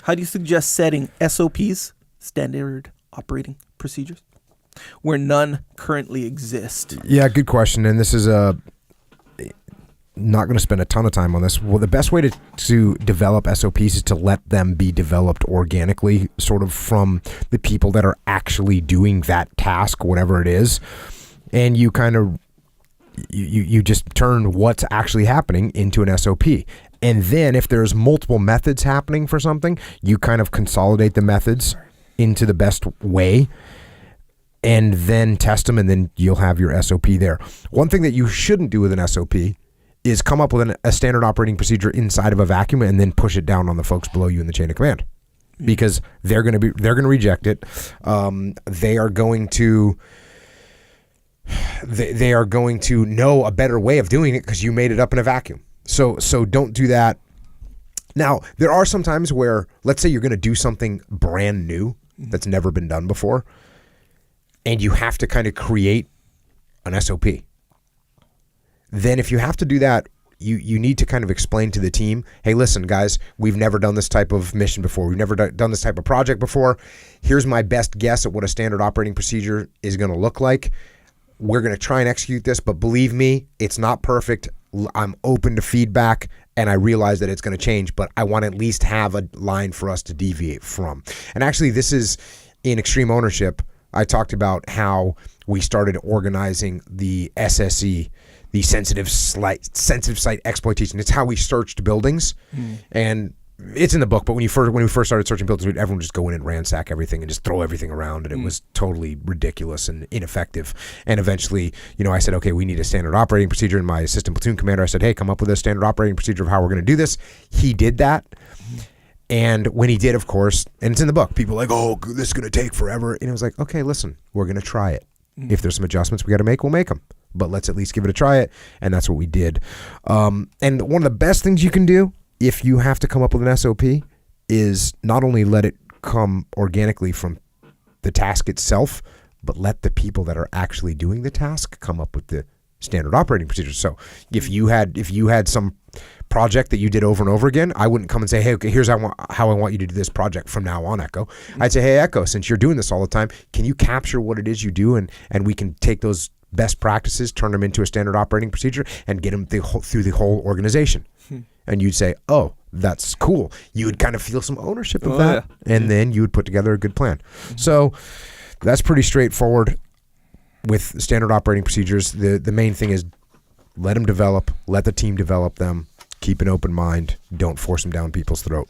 How do you suggest setting SOPs, standard operating procedures, where none currently exist? Yeah, good question. And this is not going to spend a ton of time on this. Well, the best way to develop SOPs is to let them be developed organically, sort of from the people that are actually doing that task, whatever it is. And you kind of, you just turn what's actually happening into an SOP. And then if there's multiple methods happening for something, you kind of consolidate the methods into the best way and then test them, and then you'll have your SOP there. One thing that you shouldn't do with an SOP is come up with a standard operating procedure inside of a vacuum and then push it down on the folks below you in the chain of command, because they're going to reject it. They are going to know a better way of doing it because you made it up in a vacuum. So don't do that. Now, there are some times where, let's say you're going to do something brand new that's never been done before, and you have to kind of create an SOP. Then if you have to do that, you need to kind of explain to the team, hey, listen, guys, we've never done this type of mission before. We've never done this type of project before. Here's my best guess at what a standard operating procedure is going to look like. We're going to try and execute this, but believe me, it's not perfect. I'm open to feedback, and I realize that it's going to change, but I want to at least have a line for us to deviate from. And actually, this is in Extreme Ownership. I talked about how we started organizing the SSE, the sensitive site exploitation. It's how we searched buildings, and it's in the book. But when we first started searching buildings, everyone would just go in and ransack everything and just throw everything around, and it was totally ridiculous and ineffective. And eventually, I said, okay, we need a standard operating procedure. And my assistant platoon commander, I said, hey, come up with a standard operating procedure of how we're going to do this. He did that. And when he did, of course, and it's in the book, people are like, oh, this is going to take forever. And it was like, okay, listen, we're going to try it. If there's some adjustments we got to make, we'll make them. But let's at least give it a try. And that's what we did. And one of the best things you can do if you have to come up with an SOP is not only let it come organically from the task itself, but let the people that are actually doing the task come up with the standard operating procedures. So if you had some project that you did over and over again, I wouldn't come and say, hey, okay, here's how I want you to do this project from now on, Echo. I'd say, hey, Echo, since you're doing this all the time, can you capture what it is you do, and we can take those best practices, turn them into a standard operating procedure, and get them through the whole organization. And you'd say, oh, that's cool. You would kind of feel some ownership of that, and then you would put together a good plan. So that's pretty straightforward with standard operating procedures. The main thing is let them develop, let the team develop them, keep an open mind, don't force them down people's throat.